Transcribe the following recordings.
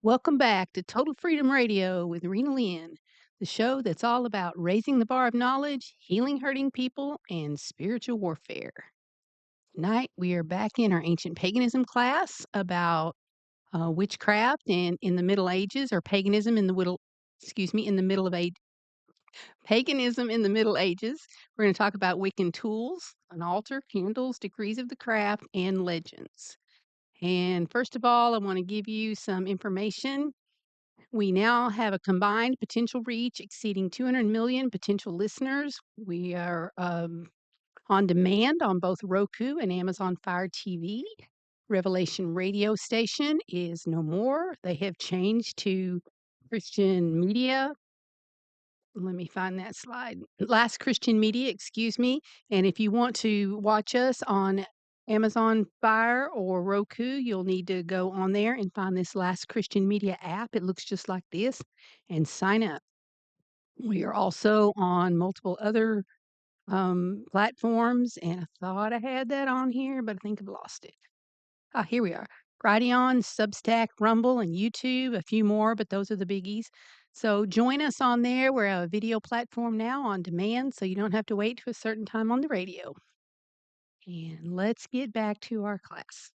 Welcome back to Total Freedom Radio with Rina Lynn, the show that's all about raising the bar of knowledge, healing hurting people, and spiritual warfare. Tonight, we are back in our ancient paganism class about witchcraft and in the Middle Ages, or paganism in the in the middle of age, paganism in the Middle Ages. We're going to talk about Wiccan tools, an altar, candles, degrees of the craft, and legends. And first of all, I want to give you some information. We now have a combined potential reach exceeding 200 million potential listeners. We are on demand on both Roku and Amazon Fire TV. Revelation radio station is no more. They have changed to Christian Media. Let me find that slide. Last Christian Media, excuse me. And if you want to watch us on Amazon Fire or Roku, you'll need to go on there and find this Last Christian Media app. It looks just like this and sign up. We are also on multiple other platforms, and I thought I had that on here, but I think I've lost it. Ah, here we are. Brighteon, Substack, Rumble, and YouTube, a few more, but those are the biggies. So join us on there. We're a video platform now on demand, so you don't have to wait to a certain time on the radio. And let's get back to our class.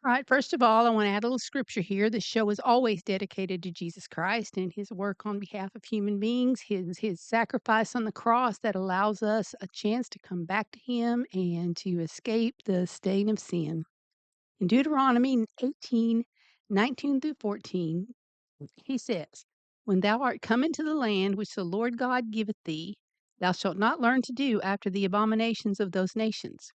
All right, first of all, I want to add a little scripture here. The show is always dedicated to Jesus Christ and his work on behalf of human beings, his sacrifice on the cross that allows us a chance to come back to him and to escape the stain of sin. In Deuteronomy 18:19 through 14, he says, "When thou art come into the land which the Lord God giveth thee, thou shalt not learn to do after the abominations of those nations.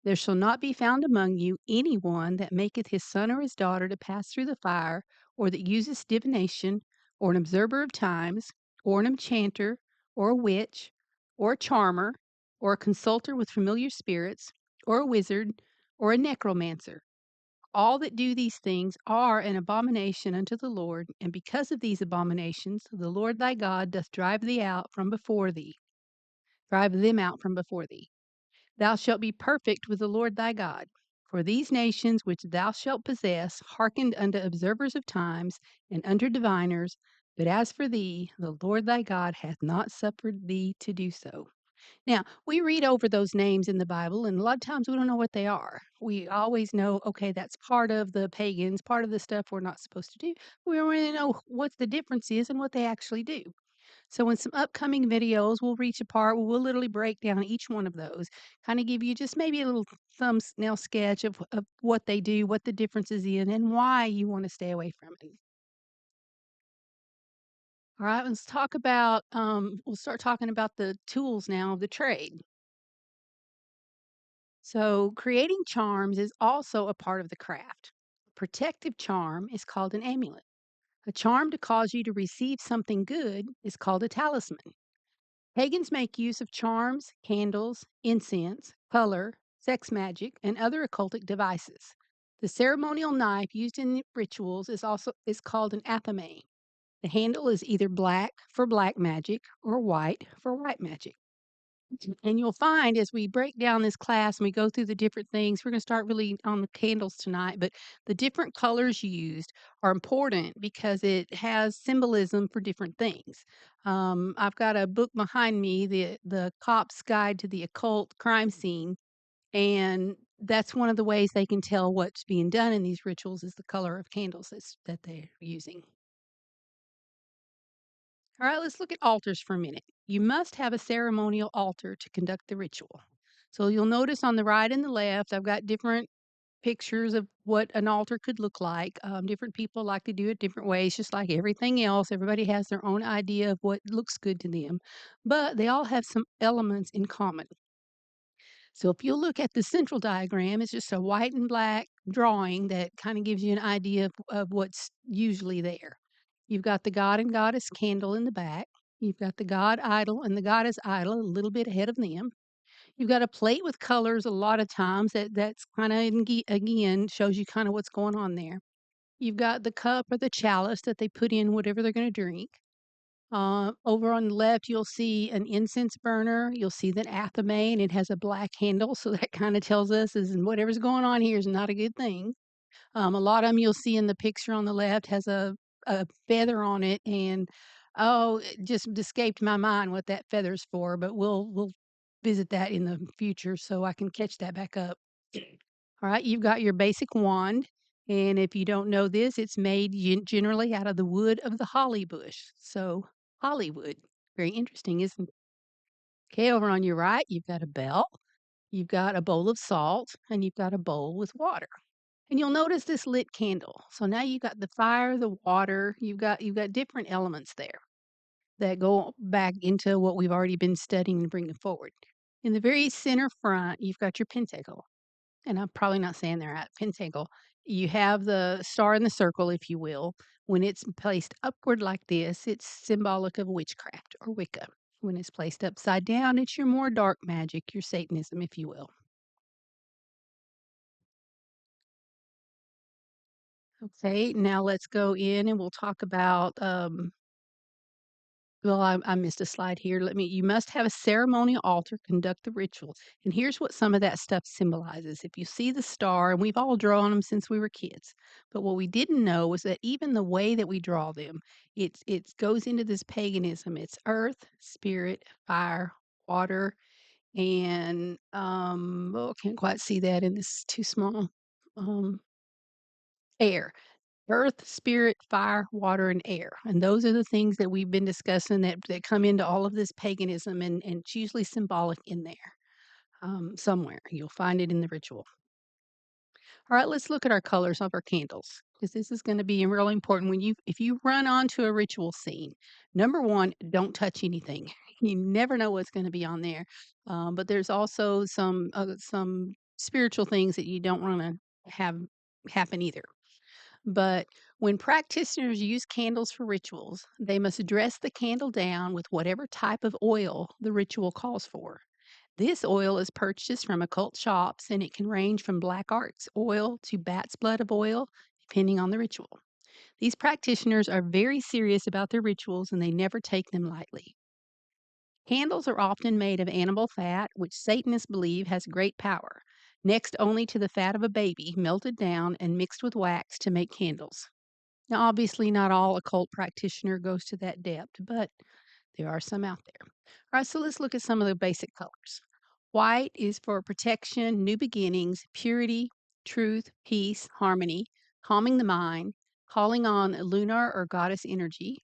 There shall not be found among you any one that maketh his son or his daughter to pass through the fire, or that useth divination, or an observer of times, or an enchanter, or a witch, or a charmer, or a consulter with familiar spirits, or a wizard, or a necromancer. All that do these things are an abomination unto the Lord, and because of these abominations, the Lord thy God doth drive them out from before thee. Thou shalt be perfect with the Lord thy God. For these nations which thou shalt possess hearkened unto observers of times and unto diviners, but as for thee, the Lord thy God hath not suffered thee to do so." Now, we read over those names in the Bible, and a lot of times we don't know what they are. We always know, okay, that's part of the pagans, part of the stuff we're not supposed to do. We don't really know what the difference is and what they actually do. So, in some upcoming videos, we'll reach apart. We'll literally break down each one of those, kind of give you just maybe a little thumbnail sketch of what they do, what the difference is in, and why you want to stay away from it. All right, let's talk about, we'll start talking about the tools now of the trade. So, creating charms is also a part of the craft. A protective charm is called an amulet. A charm to cause you to receive something good is called a talisman. Pagans make use of charms, candles, incense, color, sex magic, and other occultic devices. The ceremonial knife used in rituals is called an athame. The handle is either black for black magic or white for white magic. And you'll find as we break down this class and we go through the different things, we're going to start really on the candles tonight, but the different colors used are important because it has symbolism for different things. I've got a book behind me, the Cop's Guide to the Occult Crime Scene, and that's one of the ways they can tell what's being done in these rituals is the color of candles that they're using. All right, let's look at altars for a minute. You must have a ceremonial altar to conduct the ritual. So you'll notice on the right and the left, I've got different pictures of what an altar could look like. Different people like to do it different ways, just like everything else. Everybody has their own idea of what looks good to them, but they all have some elements in common. So if you look at the central diagram, it's just a white and black drawing that kind of gives you an idea of what's usually there. You've got the god and goddess candle in the back. You've got the god idol and the goddess idol a little bit ahead of them. You've got a plate with colors a lot of times that's kind of again shows you kind of what's going on there. You've got the cup or the chalice that they put in whatever they're going to drink. Over on the left, you'll see an incense burner. You'll see that athame, and it has a black handle, so that kind of tells us is whatever's going on here is not a good thing. A lot of them you'll see in the picture on the left has a feather on it, and, oh, it just escaped my mind what that feather's for, but we'll visit that in the future so I can catch that back up. Alright, you've got your basic wand, and if you don't know this, it's made generally out of the wood of the holly bush, so Hollywood. Very interesting, isn't it? Okay, over on your right, you've got a bell, you've got a bowl of salt, and you've got a bowl with water. And you'll notice this lit candle. So now you've got the fire, the water, you've got different elements there that go back into what we've already been studying and bringing forward. In the very center front, you've got your pentacle. And I'm probably not saying that right, pentacle. You have the star in the circle, if you will. When it's placed upward like this, it's symbolic of witchcraft or Wicca. When it's placed upside down, it's your more dark magic, your Satanism, if you will. Okay, now let's go in and we'll talk about well, I missed a slide here. You must have a ceremonial altar conduct the ritual. And here's what some of that stuff symbolizes. If you see the star, and we've all drawn them since we were kids, but what we didn't know was that even the way that we draw them, it goes into this paganism. It's earth, spirit, fire, water, and oh, can't quite see that, and this is too small. Um, air. Earth, spirit, fire, water, and air. And those are the things that we've been discussing that come into all of this paganism, and it's usually symbolic in there somewhere. You'll find it in the ritual. All right, let's look at our colors of our candles because this is going to be really important when if you run onto a ritual scene. Number one, don't touch anything. You never know what's going to be on there. But there's also some spiritual things that you don't want to have happen either. But when practitioners use candles for rituals, they must dress the candle down with whatever type of oil the ritual calls for. This oil is purchased from occult shops and it can range from black arts oil to bat's blood of oil, depending on the ritual. These practitioners are very serious about their rituals and they never take them lightly. Candles are often made of animal fat, which Satanists believe has great power, next only to the fat of a baby melted down and mixed with wax to make candles. Now, obviously, not all occult practitioner goes to that depth, but there are some out there. All right, so let's look at some of the basic colors. White is for protection, new beginnings, purity, truth, peace, harmony, calming the mind, calling on lunar or goddess energy.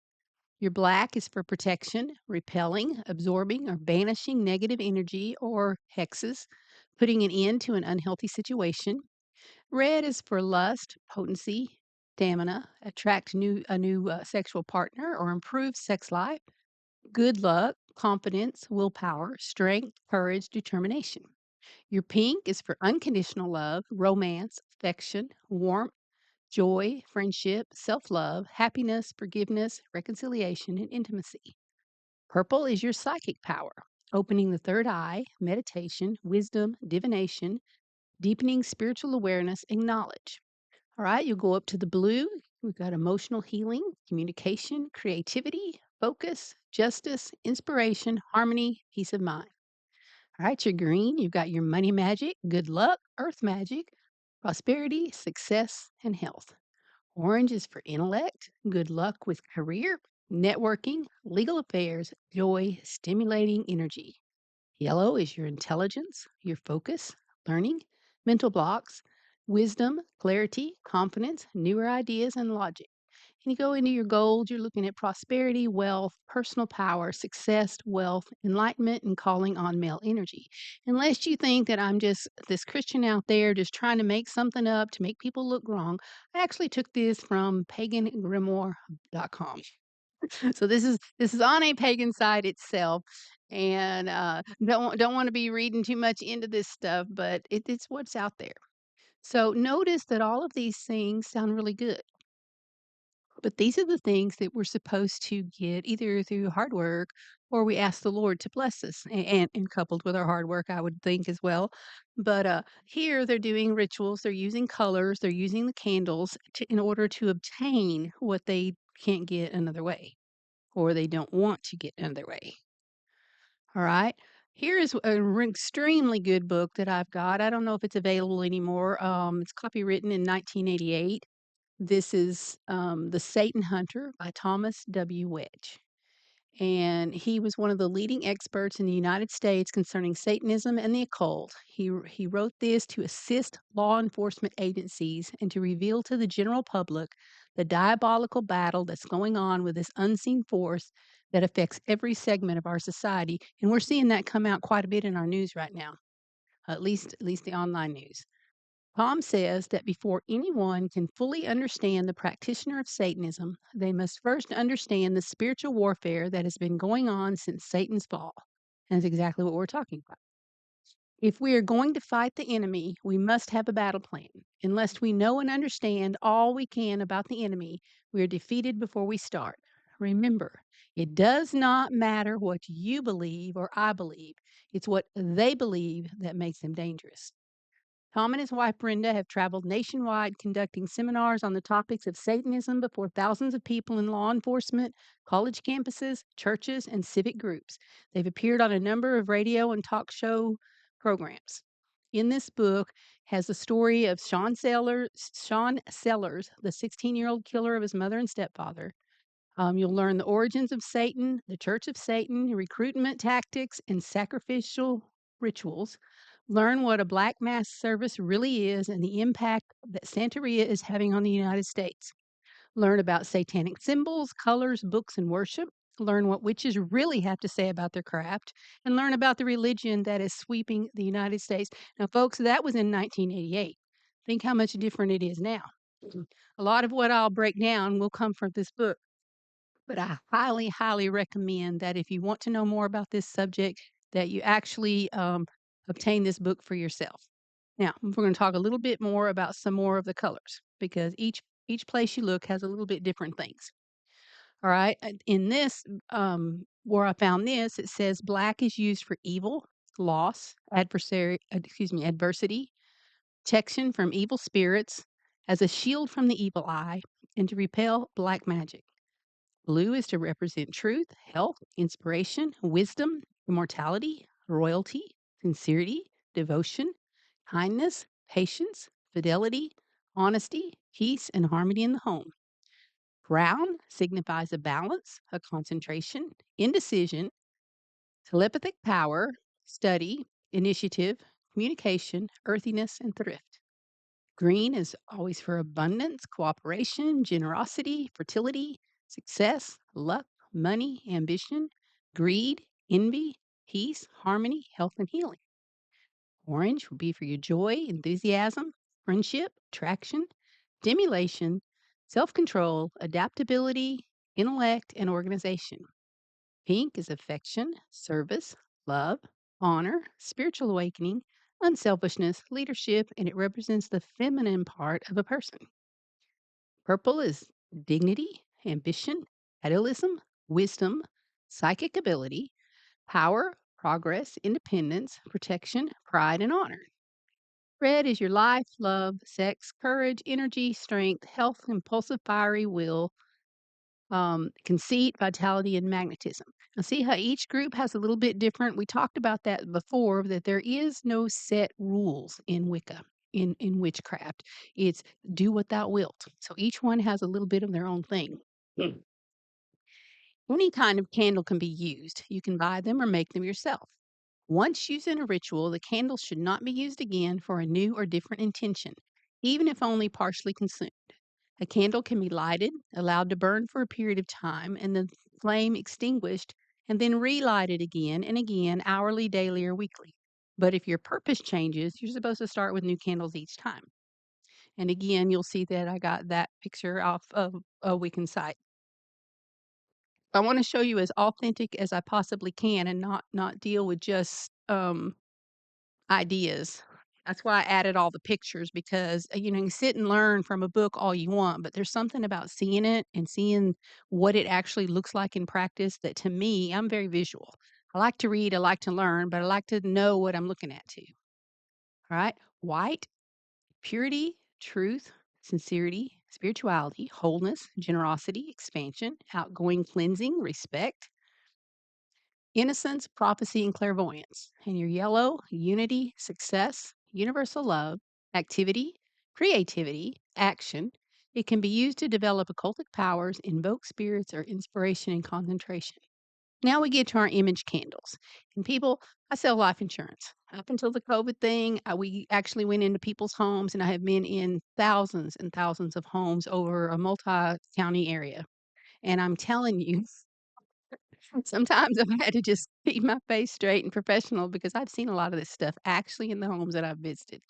Your black is for protection, repelling, absorbing, or banishing negative energy or hexes, putting an end to an unhealthy situation. Red is for lust, potency, stamina, attract a new sexual partner or improve sex life, good luck, confidence, willpower, strength, courage, determination. Your pink is for unconditional love, romance, affection, warmth, joy, friendship, self love, happiness, forgiveness, reconciliation, and intimacy. Purple is your psychic power, opening the third eye, meditation, wisdom, divination, deepening spiritual awareness and knowledge. All right, you'll go up to the blue. We've got emotional healing, communication, creativity, focus, justice, inspiration, harmony, peace of mind. All right, your green, you've got your money magic, good luck, earth magic, prosperity, success, and health. Orange is for intellect, good luck with career, networking, legal affairs, joy, stimulating energy. Yellow is your intelligence, your focus, learning, mental blocks, wisdom, clarity, confidence, newer ideas, and logic. And you go into your goals, you're looking at prosperity, wealth, personal power, success, wealth, enlightenment, and calling on male energy. Unless you think that I'm just this Christian out there just trying to make something up to make people look wrong, I actually took this from pagangrimoire.com. So this is on a pagan site itself, and don't want to be reading too much into this stuff, but it's what's out there. So notice that all of these things sound really good, but these are the things that we're supposed to get either through hard work or we ask the Lord to bless us, and coupled with our hard work, I would think as well. But here they're doing rituals, they're using colors, they're using the candles in order to obtain what they can't get another way or they don't want to get in their way. All right. Here is an extremely good book that I've got. I don't know if it's available anymore. It's copywritten in 1988. This is The Satan Hunter by Thomas W. Wedge. And he was one of the leading experts in the United States concerning Satanism and the occult. He wrote this to assist law enforcement agencies and to reveal to the general public the diabolical battle that's going on with this unseen force that affects every segment of our society. And we're seeing that come out quite a bit in our news right now, at least the online news. Tom says that before anyone can fully understand the practitioner of Satanism, they must first understand the spiritual warfare that has been going on since Satan's fall. And that's exactly what we're talking about. If we are going to fight the enemy, we must have a battle plan. Unless we know and understand all we can about the enemy, we are defeated before we start. Remember, it does not matter what you believe or I believe, it's what they believe that makes them dangerous. Tom and his wife Brenda have traveled nationwide conducting seminars on the topics of Satanism before thousands of people in law enforcement, college campuses, churches, and civic groups. They've appeared on a number of radio and talk show programs. In this book has the story of Sean Sellers, the 16-year-old killer of his mother and stepfather. You'll learn the origins of Satan, the Church of Satan, recruitment tactics, and sacrificial rituals. Learn what a black mass service really is and the impact that Santeria is having on the United States. Learn about satanic symbols, colors, books, and worship. Learn what witches really have to say about their craft, and learn about the religion that is sweeping the United States. Now, folks, that was in 1988. Think how much different it is now. A lot of what I'll break down will come from this book. But I highly, highly recommend that if you want to know more about this subject, that you actually obtain this book for yourself. Now, we're going to talk a little bit more about some more of the colors because each place you look has a little bit different things. All right. In this, where I found this, it says black is used for evil, loss, adversity, protection from evil spirits, as a shield from the evil eye, and to repel black magic. Blue is to represent truth, health, inspiration, wisdom, immortality, royalty, sincerity, devotion, kindness, patience, fidelity, honesty, peace, and harmony in the home. Brown signifies a balance, a concentration, indecision, telepathic power, study, initiative, communication, earthiness, and thrift. Green is always for abundance, cooperation, generosity, fertility, success, luck, money, ambition, greed, envy, peace, harmony, health, and healing. Orange will be for your joy, enthusiasm, friendship, attraction, stimulation, self control, adaptability, intellect, and organization. Pink is affection, service, love, honor, spiritual awakening, unselfishness, leadership, and it represents the feminine part of a person. Purple is dignity, ambition, idealism, wisdom, psychic ability, power, progress, independence, protection, pride, and honor. Red is your life, love, sex, courage, energy, strength, health, impulsive, fiery will, conceit, vitality, and magnetism. Now, see how each group has a little bit different. We talked about that before, that there is no set rules in Wicca, in witchcraft. It's do what thou wilt. So each one has a little bit of their own thing. Mm. Any kind of candle can be used. You can buy them or make them yourself. Once used in a ritual, the candle should not be used again for a new or different intention, even if only partially consumed. A candle can be lighted, allowed to burn for a period of time, and the flame extinguished, and then relighted again and again, hourly, daily, or weekly. But if your purpose changes, you're supposed to start with new candles each time. And again, you'll see that I got that picture off of a Wiccan site. I want to show you as authentic as I possibly can and not deal with just ideas. That's why I added all the pictures because, you know, you can sit and learn from a book all you want, but there's something about seeing it and seeing what it actually looks like in practice that to me, I'm very visual. I like to read, I like to learn, but I like to know what I'm looking at too. All right. White, purity, truth, sincerity, spirituality, wholeness, generosity, expansion, outgoing cleansing, respect. Innocence, prophecy, and clairvoyance. And your yellow, unity, success, universal love, activity, creativity, action. It can be used to develop occultic powers, invoke spirits, or inspiration and concentration. Now we get to our image candles. And people, I sell life insurance. Up until the COVID thing, we actually went into people's homes, and I have been in thousands and thousands of homes over a multi county area. And I'm telling you, sometimes I've had to just keep my face straight and professional because I've seen a lot of this stuff actually in the homes that I've visited.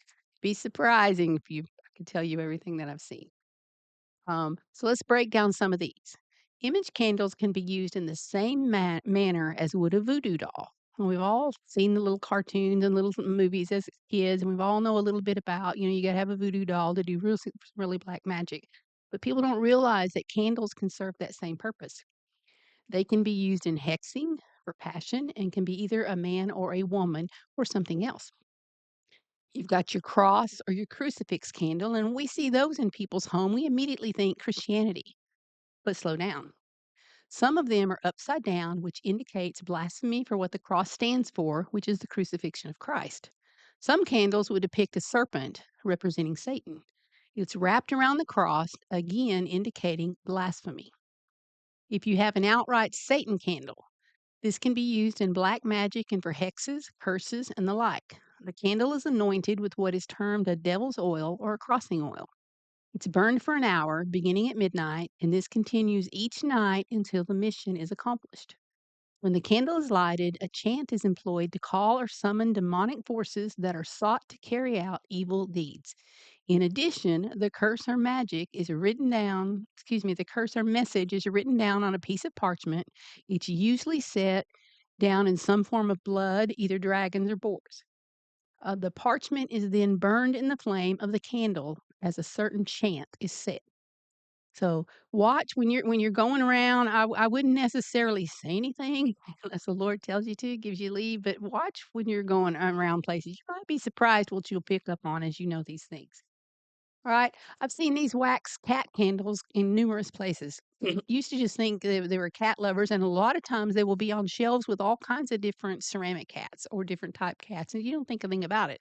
Be surprising if I could tell you everything that I've seen. So let's break down some of these. Image candles can be used in the same manner as would a voodoo doll. And we've all seen the little cartoons and little movies as kids, and we've all know a little bit about, you got to have a voodoo doll to do really black magic. But people don't realize that candles can serve that same purpose. They can be used in hexing for passion and can be either a man or a woman or something else. You've got your cross or your crucifix candle, and we see those in people's home. We immediately think Christianity, but slow down. Some of them are upside down, which indicates blasphemy for what the cross stands for, which is the crucifixion of Christ. Some candles would depict a serpent representing Satan. It's wrapped around the cross, again indicating blasphemy. If you have an outright Satan candle, this can be used in black magic and for hexes, curses, and the like. The candle is anointed with what is termed a devil's oil or a crossing oil. It's burned for an hour, beginning at midnight, and this continues each night until the mission is accomplished. When the candle is lighted, a chant is employed to call or summon demonic forces that are sought to carry out evil deeds. In addition, the curse or message is written down on a piece of parchment. It's usually set down in some form of blood, either dragons or boars. The parchment is then burned in the flame of the candle as a certain chant is said. So watch when you're going around. I wouldn't necessarily say anything unless the Lord tells you to, gives you leave. But watch when you're going around places. You might be surprised what you'll pick up on as you know these things. All right, I've seen these wax cat candles in numerous places. Used to just think they were cat lovers, and a lot of times they will be on shelves with all kinds of different ceramic cats or different type cats, and you don't think a thing about it.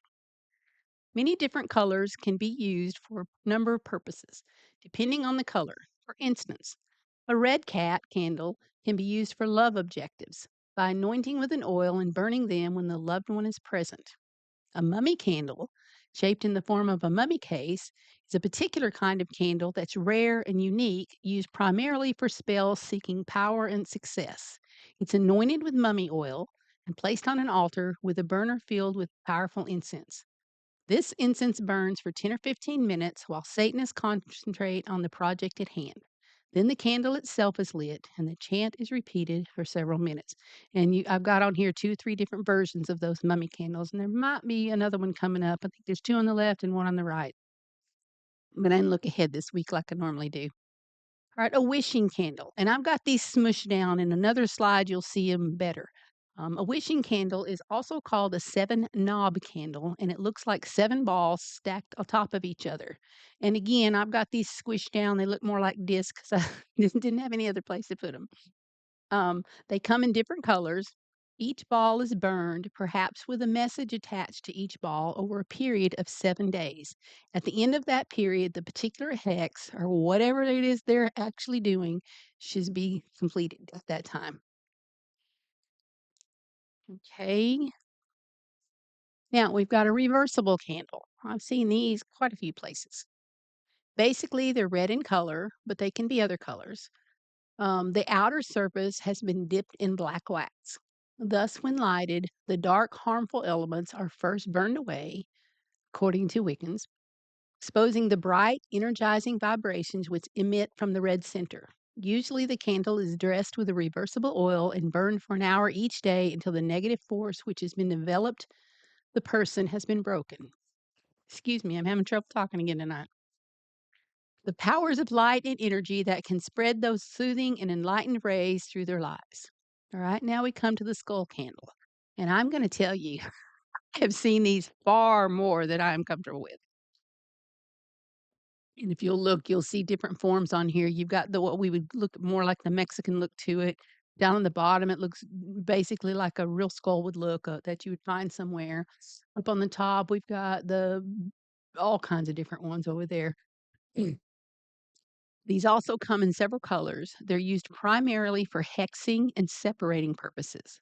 Many different colors can be used for a number of purposes, depending on the color. For instance, a red cat candle can be used for love objectives by anointing with an oil and burning them when the loved one is present. A mummy candle, shaped in the form of a mummy case, is a particular kind of candle that's rare and unique, used primarily for spells seeking power and success. It's anointed with mummy oil and placed on an altar with a burner filled with powerful incense. This incense burns for 10 or 15 minutes while Satanists concentrate on the project at hand. Then the candle itself is lit and the chant is repeated for several minutes. And I've got on here 2, 3 different versions of those mummy candles, and there might be another one coming up. I think there's 2 on the left and 1 on the right. But I didn't look ahead this week like I normally do. All right, a wishing candle. And I've got these smushed down. In another slide, you'll see them better. A wishing candle is also called a 7-knob candle, and it looks like 7 balls stacked on top of each other. And again, I've got these squished down. They look more like discs. I didn't have any other place to put them. They come in different colors. Each ball is burned, perhaps with a message attached to each ball over a period of 7 days. At the end of that period, the particular hex or whatever it is they're actually doing should be completed at that time. Okay. Now we've got a reversible candle. I've seen these quite a few places. Basically, they're red in color, but they can be other colors. The outer surface has been dipped in black wax. Thus, when lighted, the dark, harmful elements are first burned away, according to Wiccans, exposing the bright, energizing vibrations which emit from the red center. Usually, the candle is dressed with a reversible oil and burned for an hour each day until the negative force which has been developed the person has been broken. Excuse me, I'm having trouble talking again tonight. The powers of light and energy that can spread those soothing and enlightened rays through their lives. All right, now we come to the skull candle. And I'm going to tell you, I have seen these far more than I'm comfortable with. And if you'll look, you'll see different forms on here. You've got what we would look more like the Mexican look to it. Down on the bottom, it looks basically like a real skull would look, that you would find somewhere. Up on the top, we've got all kinds of different ones over there. These also come in several colors. They're used primarily for hexing and separating purposes.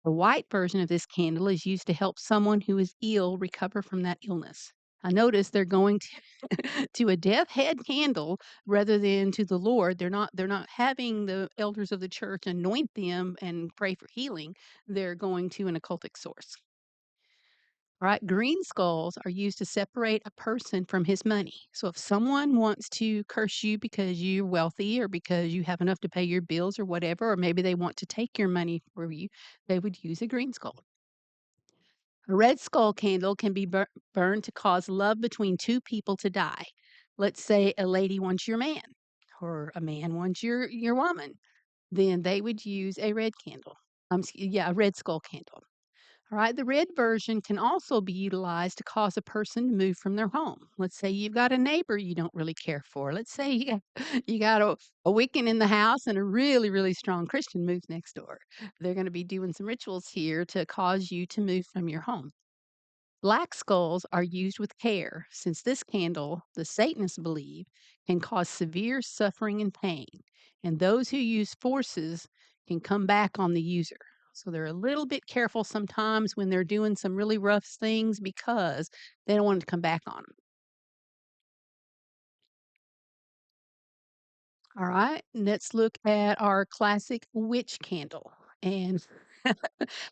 The white version of this candle is used to help someone who is ill recover from that illness. I notice they're going to to a death head candle rather than to the Lord. They're not having the elders of the church anoint them and pray for healing. They're going to an occultic source. All right, green skulls are used to separate a person from his money. So if someone wants to curse you because you're wealthy or because you have enough to pay your bills or whatever, or maybe they want to take your money for you, they would use a green skull. A red skull candle can be burned to cause love between two people to die. Let's say a lady wants your man or a man wants your woman. Then they would use a red candle. Yeah, a red skull candle. All right, the red version can also be utilized to cause a person to move from their home. Let's say you've got a neighbor you don't really care for. Let's say you got a Wiccan in the house and a really, really strong Christian moves next door. They're going to be doing some rituals here to cause you to move from your home. Black skulls are used with care, since this candle, the Satanists believe, can cause severe suffering and pain, and those who use forces can come back on the user. So they're a little bit careful sometimes when they're doing some really rough things because they don't want it to come back on them. All right, let's look at our classic witch candle. And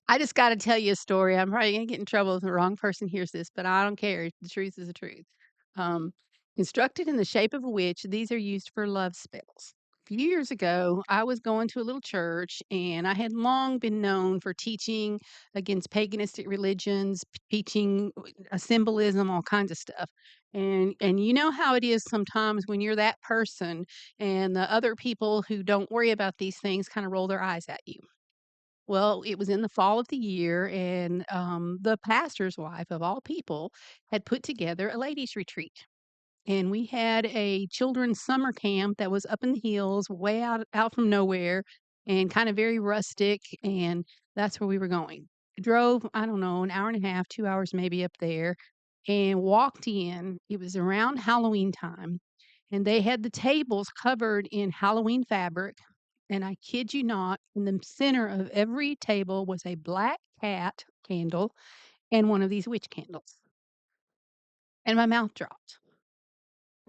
I just got to tell you a story. I'm probably going to get in trouble if the wrong person hears this, but I don't care. The truth is the truth. Um, Constructed in the shape of a witch, these are used for love spells. A few years ago, I was going to a little church, and I had long been known for teaching against paganistic religions, teaching a symbolism, all kinds of stuff. And you know how it is sometimes when you're that person, and the other people who don't worry about these things kind of roll their eyes at you. Well, it was in the fall of the year, and the pastor's wife, of all people, had put together a ladies' retreat. And we had a children's summer camp that was up in the hills, way out from nowhere, and kind of very rustic. And that's where we were going. Drove, I don't know, an hour and a half, 2 hours maybe up there, and walked in. It was around Halloween time, and they had the tables covered in Halloween fabric. And I kid you not, in the center of every table was a black cat candle and one of these witch candles. And my mouth dropped.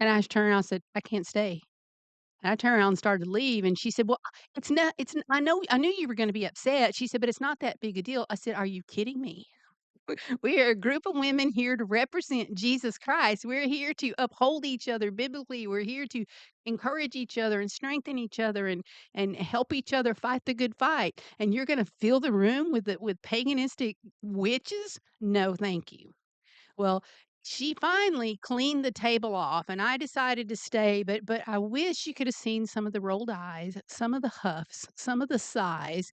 And I just turned around and said, "I can't stay." And I turned around and started to leave, and she said, "Well, it's not it's I knew you were gonna be upset." She said, "But it's not that big a deal." I said, "Are you kidding me? We are a group of women here to represent Jesus Christ. We're here to uphold each other biblically. We're here to encourage each other and strengthen each other and help each other fight the good fight. And you're gonna fill the room with paganistic witches? No, thank you." Well, she finally cleaned the table off, and I decided to stay, but I wish you could have seen some of the rolled eyes, some of the huffs, some of the sighs,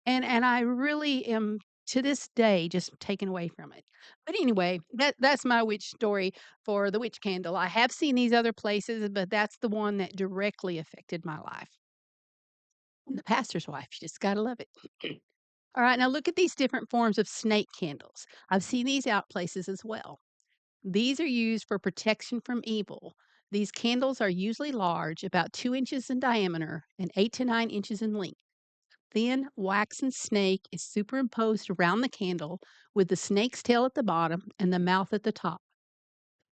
and I really am, to this day, just taken away from it. But anyway, that's my witch story for the witch candle. I have seen these other places, but that's the one that directly affected my life. And the pastor's wife, you just gotta love it. All right, now look at these different forms of snake candles. I've seen these out places as well. These are used for protection from evil. These candles are usually large, about 2 inches in diameter and 8 to 9 inches in length. Thin waxen snake is superimposed around the candle with the snake's tail at the bottom and the mouth at the top.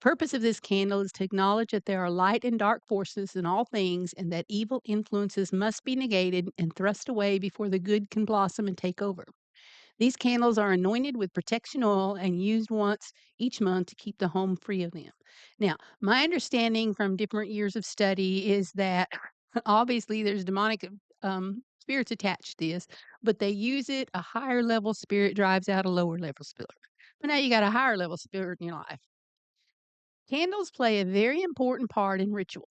Purpose of this candle is to acknowledge that there are light and dark forces in all things and that evil influences must be negated and thrust away before the good can blossom and take over. These candles are anointed with protection oil and used once each month to keep the home free of them. Now, my understanding from different years of study is that obviously there's demonic spirits attached to this, but they use it. A higher level spirit drives out a lower level spirit. But now you got a higher level spirit in your life. Candles play a very important part in rituals.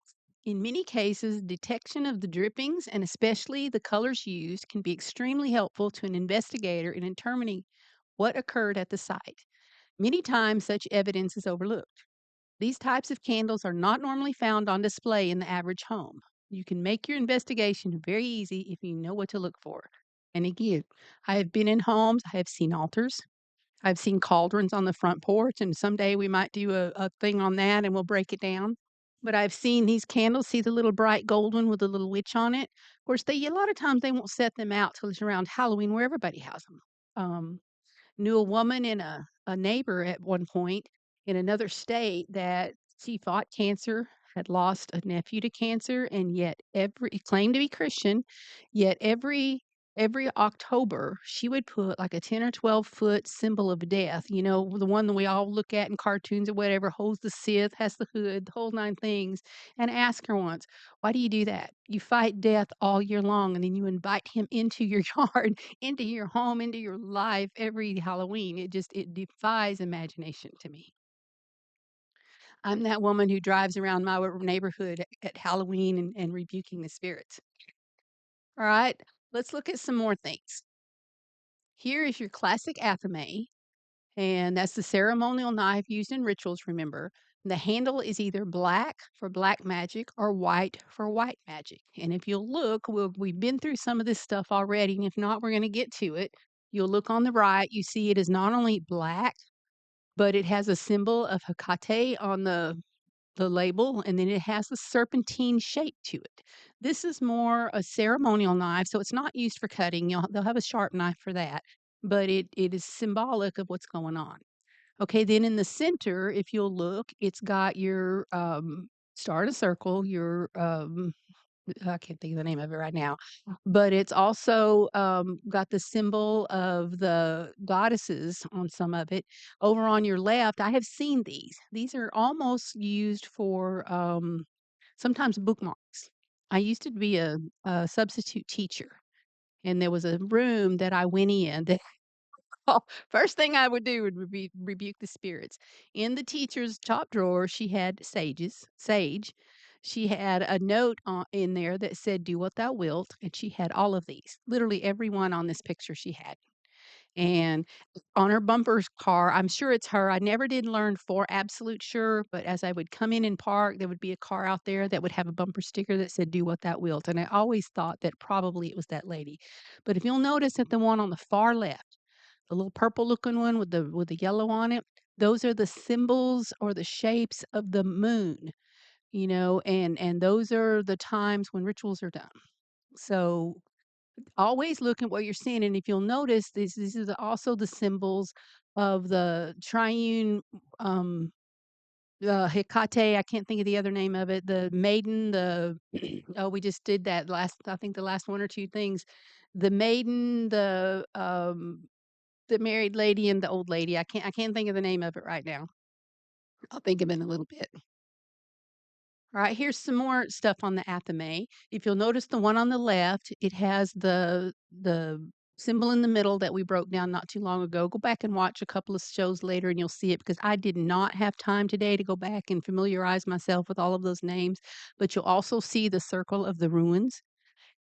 In many cases, detection of the drippings and especially the colors used can be extremely helpful to an investigator in determining what occurred at the site. Many times, such evidence is overlooked. These types of candles are not normally found on display in the average home. You can make your investigation very easy if you know what to look for. And again, I have been in homes, I have seen altars, I've seen cauldrons on the front porch, and someday we might do a thing on that and we'll break it down. But I've seen these candles, see the little bright gold one with the little witch on it? Of course, they a lot of times they won't set them out till it's around Halloween where everybody has them. Knew a woman and a neighbor at one point in another state that she fought cancer, had lost a nephew to cancer, and yet every claimed to be Christian, yet every October she would put like a 10 or 12-foot symbol of death, you know, the one that we all look at in cartoons or whatever, holds the Sith, has the hood, the whole nine things, and ask her once, why do you do that? You fight death all year long and then you invite him into your yard, into your home, into your life every Halloween. It defies imagination to me. I'm that woman who drives around my neighborhood at Halloween and rebuking the spirits. All right, let's look at some more things. Here is your classic athame, and that's the ceremonial knife used in rituals, remember. The handle is either black for black magic or white for white magic. And if you'll look, we've been through some of this stuff already, and if not, we're going to get to it. You'll look on the right, you see it is not only black, but it has a symbol of Hecate on the label, and then it has a serpentine shape to it. This is more a ceremonial knife, so it's not used for cutting. They'll have a sharp knife for that, but it is symbolic of what's going on. Okay, then in the center, if you'll look, it's got your star in a circle, your I can't think of the name of it right now, but it's also got the symbol of the goddesses on some of it. Over on your left, I have seen these. These are almost used for sometimes bookmarks. I used to be a substitute teacher, and there was a room that I went in that oh, first thing I would do would be rebuke the spirits. In the teacher's top drawer, she had sage. She had a note in there that said, "Do what thou wilt," and she had all of these. Literally every one on this picture she had. And on her bumper's car, I'm sure it's her. I never did learn for absolute sure, but as I would come in and park, there would be a car out there that would have a bumper sticker that said, "Do what thou wilt." And I always thought that probably it was that lady. But if you'll notice that the one on the far left, the little purple looking one with the yellow on it, those are the symbols or the shapes of the moon, you know, and those are the times when rituals are done. So always look at what you're seeing, and if you'll notice, this is also the symbols of the triune, Hecate, I can't think of the other name of it, the maiden, the oh, we just did that last I think the last 1 or 2 things. The maiden, the married lady and the old lady. I can't think of the name of it right now. I'll think of it in a little bit. All right, here's some more stuff on the athame. If you'll notice the one on the left, it has the symbol in the middle that we broke down not too long ago. Go back and watch a couple of shows later and you'll see it because I did not have time today to go back and familiarize myself with all of those names. But you'll also see the circle of the ruins,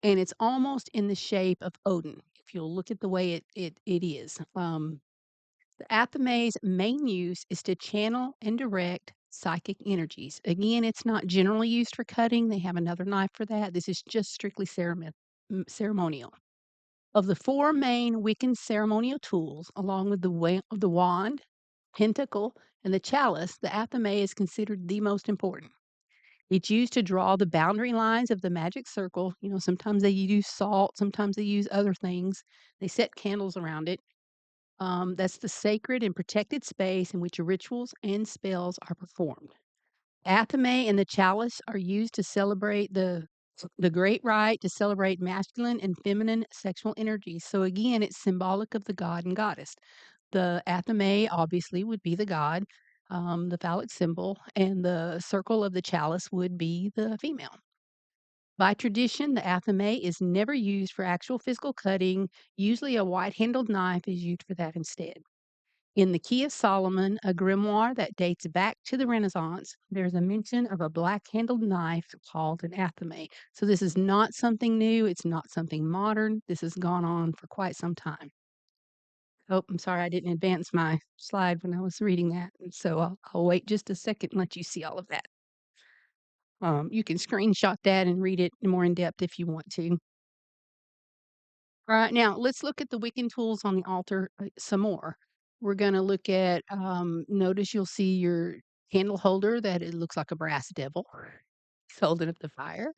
and it's almost in the shape of Odin. If you'll look at the way it is. The athame's main use is to channel and direct psychic energies. Again, it's not generally used for cutting. They have another knife for that. This is just strictly ceremonial. Of the four main Wiccan ceremonial tools, along with the wand, pentacle, and the chalice, the athame is considered the most important. It's used to draw the boundary lines of the magic circle. You know, sometimes they use salt, sometimes they use other things. They set candles around it. That's the sacred and protected space in which rituals and spells are performed. Athame and the chalice are used to celebrate the great rite to celebrate masculine and feminine sexual energies. So again, it's symbolic of the god and goddess. The athame obviously would be the god, the phallic symbol, and the circle of the chalice would be the female. By tradition, the athame is never used for actual physical cutting. Usually, a white handled knife is used for that instead. In the Key of Solomon, a grimoire that dates back to the Renaissance, there's a mention of a black handled knife called an athame. So, this is not something new, it's not something modern. This has gone on for quite some time. Oh, I'm sorry, I didn't advance my slide when I was reading that. And so, I'll wait just a second and let you see all of that. You can screenshot that and read it more in depth if you want to. All right, now let's look at the Wiccan tools on the altar some more. We're going to look at, notice you'll see your candle holder that it looks like a brass devil. It's holding up the fire.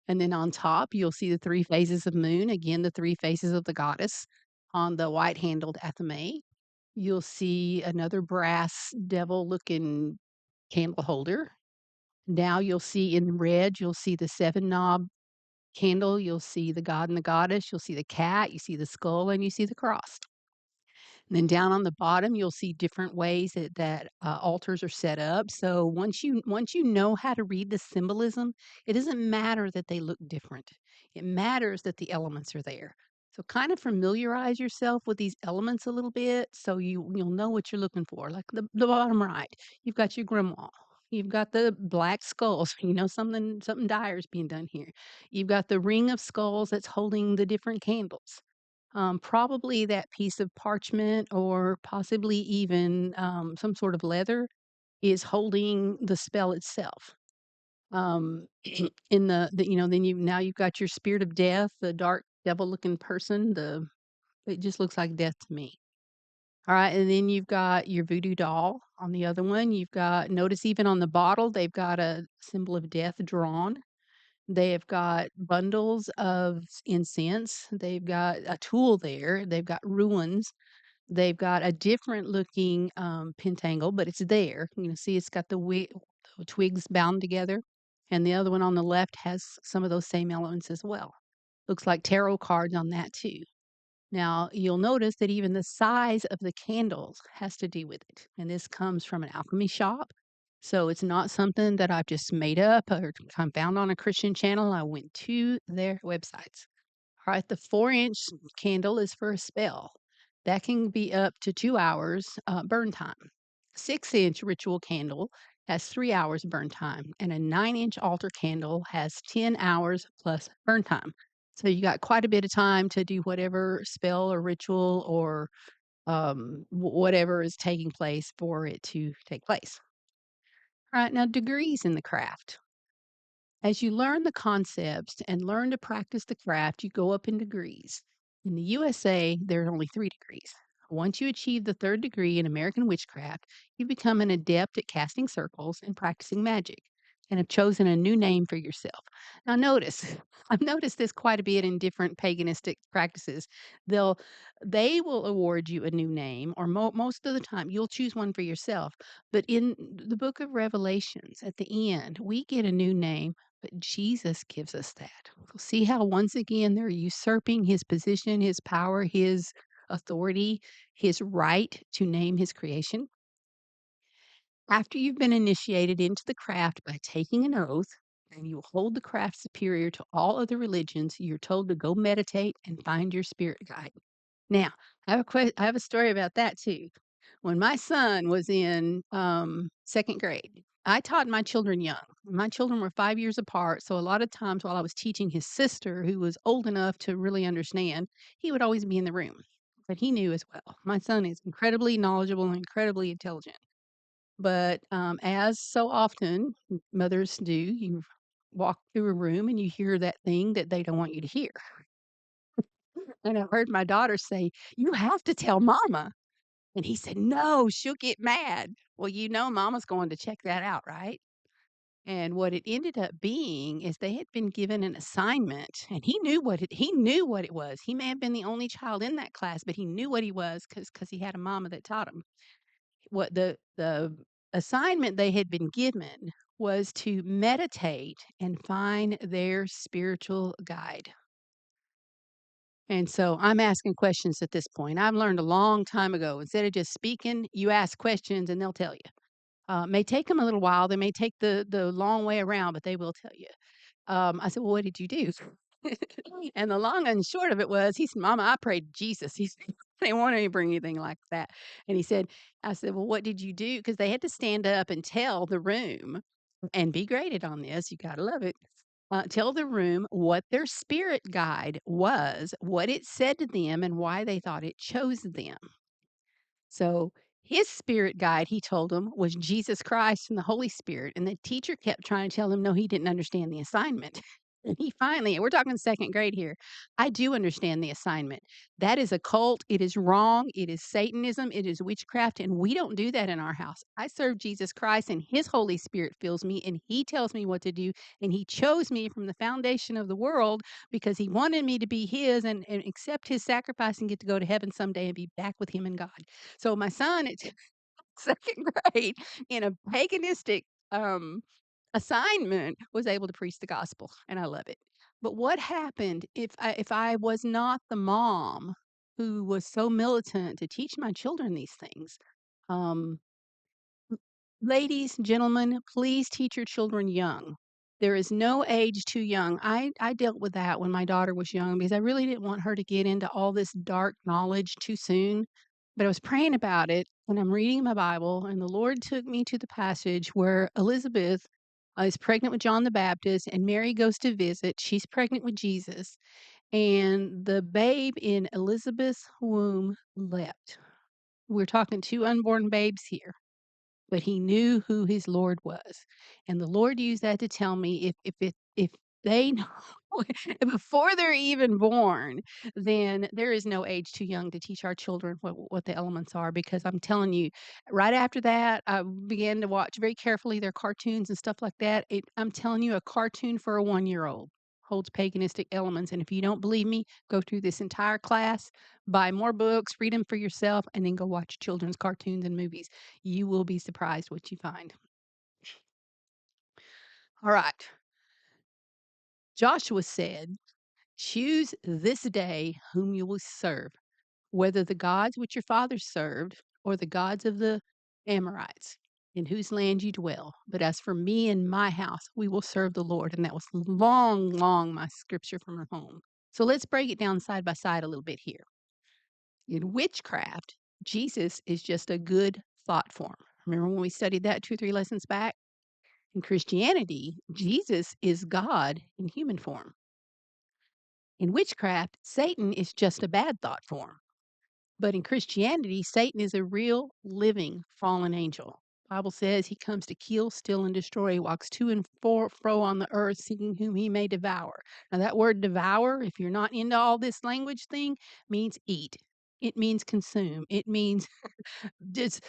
And then on top, you'll see the three phases of moon. Again, the three faces of the goddess on the white handled athame. You'll see another brass devil looking candle holder. Now you'll see in red, you'll see the seven knob candle, you'll see the god and the goddess, you'll see the cat, you see the skull, and you see the cross. And then down on the bottom, you'll see different ways that altars are set up. So once you know how to read the symbolism, it doesn't matter that they look different. It matters that the elements are there. So kind of familiarize yourself with these elements a little bit, so you'll know what you're looking for. Like the bottom right, you've got your grimoire. You've got the black skulls. You know something dire is being done here. You've got the ring of skulls that's holding the different candles. Probably that piece of parchment or possibly even, some sort of leather is holding the spell itself. Um, in then you've got your spirit of death, the dark devil-looking person, it just looks like death to me. Alright, and then you've got your voodoo doll on the other one. You've got notice even on the bottle, they've got a symbol of death drawn. They have got bundles of incense. They've got a tool there. They've got ruins. They've got a different looking, pentangle, but it's there. You know, see it's got the twigs bound together, and the other one on the left has some of those same elements as well. Looks like tarot cards on that too. Now, you'll notice that even the size of the candles has to do with it, and this comes from an alchemy shop. So it's not something that I've just made up or found on a Christian channel. I went to their websites. All right, the 4-inch candle is for a spell. That can be up to 2 hours burn time. 6-inch ritual candle has 3 hours burn time, and a 9-inch altar candle has 10 hours plus burn time. So you got quite a bit of time to do whatever spell or ritual or whatever is taking place for it to take place. All right, now degrees in the craft. As you learn the concepts and learn to practice the craft, you go up in degrees. In the USA, there are only 3 degrees. Once you achieve the 3rd degree in American witchcraft, you become an adept at casting circles and practicing magic and have chosen a new name for yourself. Now, notice, I've noticed this quite a bit in different paganistic practices. They'll they will award you a new name, or most of the time, you'll choose one for yourself. But in the book of Revelations, at the end, we get a new name, but Jesus gives us that. See how once again they're usurping his position, his power, his authority, his right to name his creation? After you've been initiated into the craft by taking an oath, and you hold the craft superior to all other religions, you're told to go meditate and find your spirit guide. Now, I have a story about that too. When my son was in, 2nd grade, I taught my children young. My children were 5 years apart, so a lot of times while I was teaching his sister, who was old enough to really understand, he would always be in the room, but he knew as well. My son is incredibly knowledgeable and incredibly intelligent, but, as so often mothers do, you walk through a room and you hear that thing that they don't want you to hear. And I heard my daughter say, "You have to tell mama." And he said, "No, she'll get mad." Well, you know mama's going to check that out, right? And what it ended up being is they had been given an assignment, and he knew what it was. He may have been the only child in that class, but he knew what he was because he had a mama that taught him. What the assignment they had been given was to meditate and find their spiritual guide. And so I'm asking questions at this point. I've learned a long time ago, instead of just speaking, you ask questions and they'll tell you. May take them a little while. They may take the long way around, but they will tell you. I said, "Well, what did you do?" And the long and short of it was, he said, "Mama, I prayed to Jesus." He said, "I didn't want to bring anything like that." And he said, I said, "Well, what did you do?" Because they had to stand up and tell the room and be graded on this. You gotta love it. Tell the room what their spirit guide was, what it said to them, and why they thought it chose them. So His spirit guide, he told him, was Jesus Christ and the Holy Spirit, and the teacher kept trying to tell him, no, he didn't understand the assignment. And he finally, we're talking 2nd grade here. I do understand the assignment. That is a cult. It is wrong. It is Satanism. It is witchcraft. And we don't do that in our house. I serve Jesus Christ, and his Holy Spirit fills me, and he tells me what to do. And he chose me from the foundation of the world because he wanted me to be his and accept his sacrifice and get to go to heaven someday and be back with him and God. So my son at 2nd grade in a paganistic, um, assignment was able to preach the gospel, and I love it. But what happened if I was not the mom who was so militant to teach my children these things? Um, Ladies, gentlemen, please teach your children young. There is no age too young. I dealt with that when my daughter was young because I really didn't want her to get into all this dark knowledge too soon. But I was praying about it and I'm reading my Bible, and the Lord took me to the passage where Elizabeth is pregnant with John the Baptist, and Mary goes to visit. She's pregnant with Jesus, and the babe in Elizabeth's womb leapt. We're talking 2 unborn babes here, but he knew who his Lord was. And the Lord used that to tell me if they know before they're even born, then there is no age too young to teach our children what the elements are. Because I'm telling you, right after that, I began to watch very carefully their cartoons and stuff like that. I'm telling you, a cartoon for a 1-year-old holds paganistic elements. And if you don't believe me, go through this entire class, buy more books, read them for yourself, and then go watch children's cartoons and movies. You will be surprised what you find. All right. Joshua said, choose this day whom you will serve, whether the gods which your fathers served or the gods of the Amorites, in whose land you dwell. But as for me and my house, we will serve the Lord. And that was long, long my scripture from home. So let's break it down side by side a little bit here. In witchcraft, Jesus is just a good thought form. Remember when we studied that 2 or 3 lessons back? In Christianity, Jesus is God in human form. In witchcraft, Satan is just a bad thought form. But in Christianity, Satan is a real, living, fallen angel. Bible says he comes to kill, steal, and destroy. He walks to and fro on the earth, seeking whom he may devour. Now, that word devour, if you're not into all this language thing, means eat. It means consume. It means just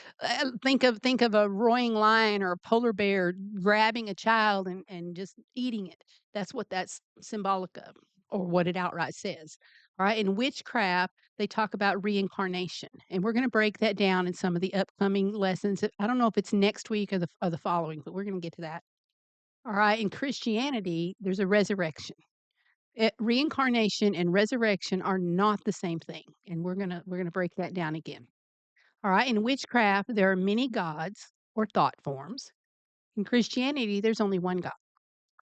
think of a roaring lion or a polar bear grabbing a child and just eating it. That's what that's symbolic of, or what it outright says. All right. In witchcraft, they talk about reincarnation, and we're going to break that down in some of the upcoming lessons. I don't know if it's next week or the following, but we're going to get to that. All right. In Christianity, there's a resurrection. Reincarnation and resurrection are not the same thing, and we're gonna break that down again. All right. In witchcraft, there are many gods or thought forms. In Christianity, there's only one God.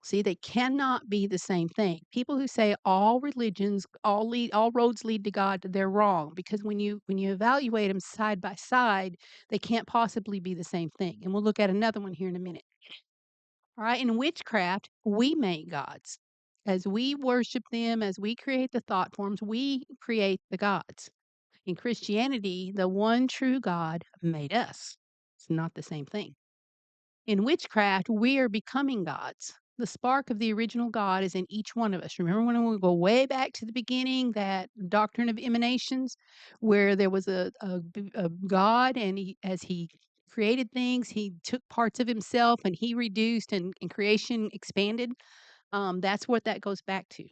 See, they cannot be the same thing. People who say all religions, all roads lead to God, they're wrong, because when you evaluate them side by side, they can't possibly be the same thing. And we'll look at another one here in a minute. All right. In witchcraft, we make gods. As we worship them, as we create the thought forms, we create the gods. In Christianity, the one true God made us. It's not the same thing. In witchcraft, we are becoming gods. The spark of the original God is in each one of us. Remember when we go way back to the beginning, that doctrine of emanations, where there was a God, and as he created things, he took parts of himself and he reduced, and creation expanded. That's what that goes back to.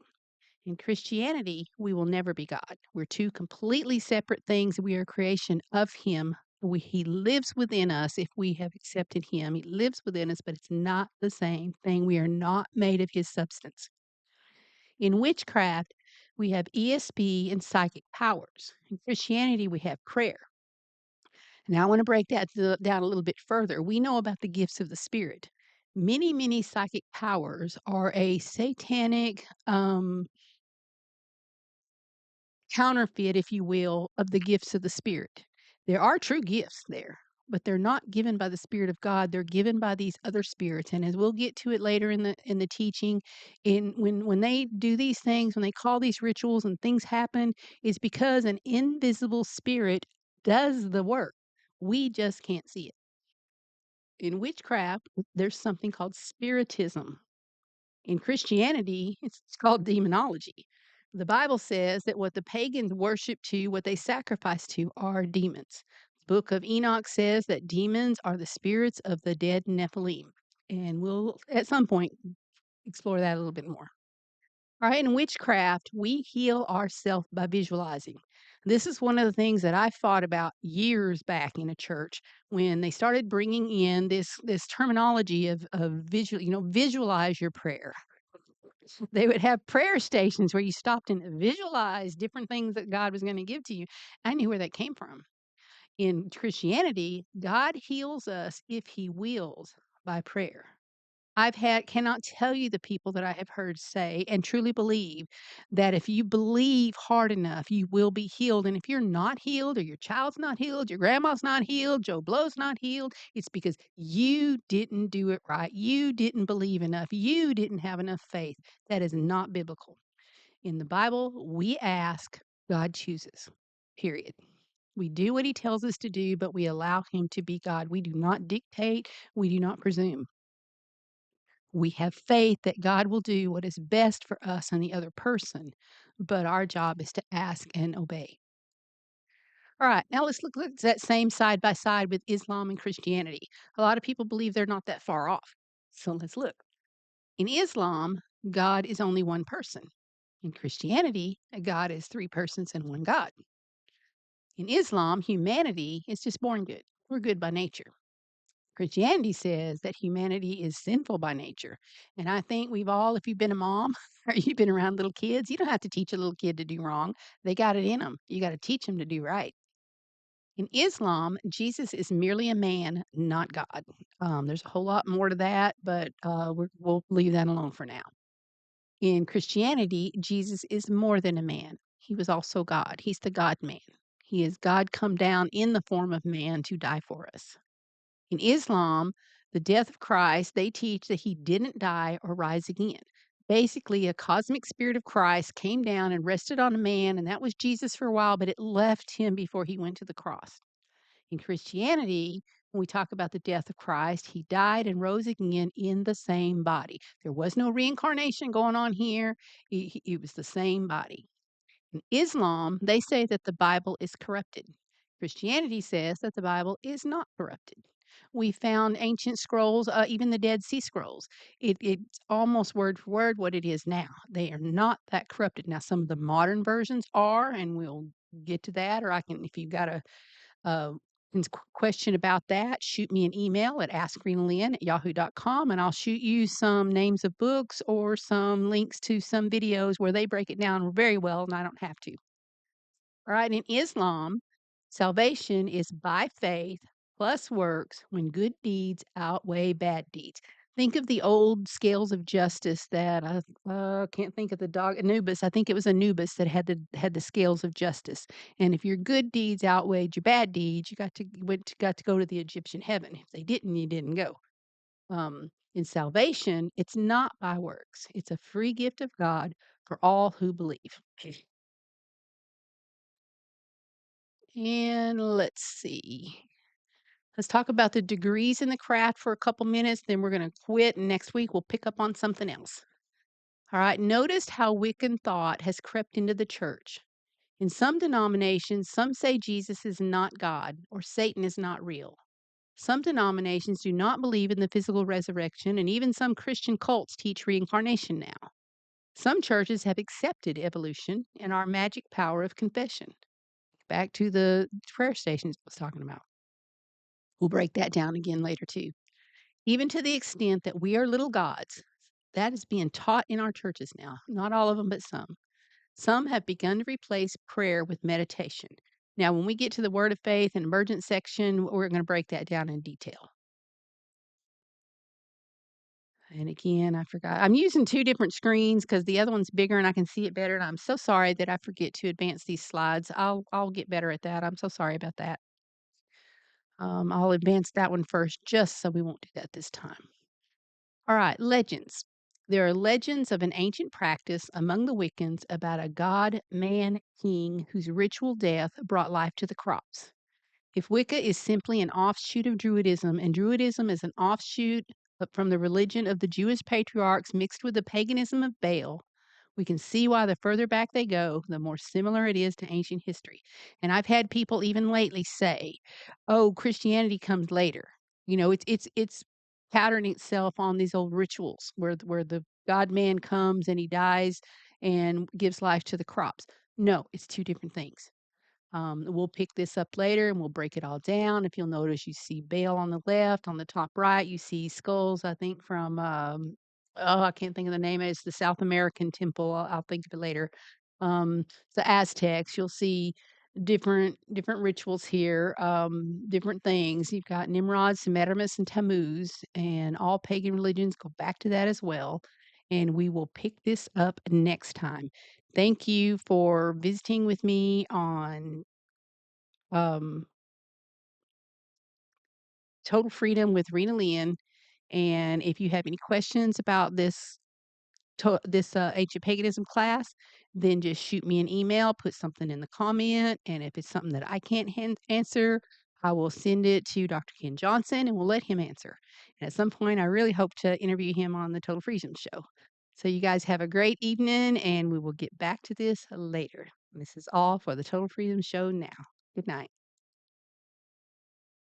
In Christianity, we will never be God. We're two completely separate things. We are a creation of Him. He lives within us if we have accepted Him. He lives within us, but it's not the same thing. We are not made of His substance. In witchcraft, we have ESP and psychic powers. In Christianity, we have prayer. Now, I want to break that down a little bit further. We know about the gifts of the Spirit. Many, many psychic powers are a satanic counterfeit, if you will, of the gifts of the Spirit. There are true gifts there, but they're not given by the Spirit of God. They're given by these other spirits. And as we'll get to it later in the teaching, when they do these things, when they call these rituals and things happen, is because an invisible spirit does the work. We just can't see it. In witchcraft, there's something called spiritism. In Christianity, it's called demonology. The Bible says that what the pagans worship to, what they sacrifice to, are demons. The book of Enoch says that demons are the spirits of the dead Nephilim. And we'll, at some point, explore that a little bit more. All right, in witchcraft, we heal ourselves by visualizing. This is one of the things that I thought about years back in a church when they started bringing in this terminology of visual, visualize your prayer. They would have prayer stations where you stopped and visualized different things that God was going to give to you. I knew where that came from. In Christianity, God heals us if He wills by prayer. Cannot tell you the people that I have heard say and truly believe that if you believe hard enough, you will be healed. And if you're not healed, or your child's not healed, your grandma's not healed, Joe Blow's not healed, it's because you didn't do it right. You didn't believe enough. You didn't have enough faith. That is not biblical. In the Bible, we ask, God chooses, period. We do what He tells us to do, but we allow Him to be God. We do not dictate, we do not presume. We have faith that God will do what is best for us and the other person, but our job is to ask and obey. All right, now let's look at that same side by side with Islam and Christianity. A lot of people believe they're not that far off. So let's look. In Islam, God is only one person. In Christianity, God is three persons and one God. In Islam, humanity is just born good. We're good by nature. Christianity says that humanity is sinful by nature. And I think we've all, if you've been a mom or you've been around little kids, you don't have to teach a little kid to do wrong. They got it in them. You got to teach them to do right. In Islam, Jesus is merely a man, not God. There's a whole lot more to that, but we'll leave that alone for now. In Christianity, Jesus is more than a man. He was also God. He's the God man. He is God come down in the form of man to die for us. In Islam, the death of Christ, they teach that He didn't die or rise again. Basically, a cosmic spirit of Christ came down and rested on a man, and that was Jesus for a while, but it left Him before He went to the cross. In Christianity, when we talk about the death of Christ, He died and rose again in the same body. There was no reincarnation going on here. It was the same body. In Islam, they say that the Bible is corrupted. Christianity says that the Bible is not corrupted. We found ancient scrolls, even the Dead Sea Scrolls. It's almost word for word what it is now. They are not that corrupted. Now, some of the modern versions are, and we'll get to that. Or I can, if you've got a question about that, shoot me an email at askrinalynn@yahoo.com, and I'll shoot you some names of books or some links to some videos where they break it down very well, and I don't have to. All right, in Islam, salvation is by faith plus works when good deeds outweigh bad deeds. Think of the old scales of justice that I can't think of the dog Anubis. I think it was Anubis that had the scales of justice. And if your good deeds outweighed your bad deeds, you got to go to the Egyptian heaven. If they didn't, you didn't go. In salvation, it's not by works. It's a free gift of God for all who believe. And let's see. Let's talk about the degrees in the craft for a couple minutes, then we're going to quit. And next week, we'll pick up on something else. All right. Notice how Wiccan thought has crept into the church. In some denominations, some say Jesus is not God or Satan is not real. Some denominations do not believe in the physical resurrection, and even some Christian cults teach reincarnation now. Some churches have accepted evolution and our magic power of confession. Back to the prayer stations I was talking about. We'll break that down again later, too. Even to the extent that we are little gods, that is being taught in our churches now. Not all of them, but some. Some have begun to replace prayer with meditation. Now, when we get to the Word of Faith and emergent section, we're going to break that down in detail. And again, I forgot. I'm using two different screens because the other one's bigger and I can see it better. And I'm so sorry that I forget to advance these slides. I'll get better at that. I'm so sorry about that. I'll advance that one first just so we won't do that this time. All right, legends. There are legends of an ancient practice among the Wiccans about a god, man, king whose ritual death brought life to the crops. If Wicca is simply an offshoot of Druidism, and Druidism is an offshoot from the religion of the Jewish patriarchs mixed with the paganism of Baal, we can see why the further back they go, the more similar it is to ancient history. And I've had people even lately say, "Oh, Christianity comes later." It's patterning itself on these old rituals where the God man comes and he dies and gives life to the crops. No, it's two different things. We'll pick this up later and we'll break it all down. If you'll notice, you see Baal on the left, on the top right, you see skulls, I think, from, oh, I can't think of the name. It's the South American temple. I'll think of it later. The Aztecs, you'll see different rituals here, different things. You've got Nimrod, Semiramis, and Tammuz, and all pagan religions go back to that as well. And we will pick this up next time. Thank you for visiting with me on um, Total Freedom with Rina Lynn. And if you have any questions about this ancient paganism class, then just shoot me an email, put something in the comment, and if it's something that I can't answer, I will send it to Dr. Ken Johnson and we'll let him answer. And at some point, I really hope to interview him on the Total Freedom Show. So you guys have a great evening, and we will get back to this later. This is all for the Total Freedom Show now. Good night.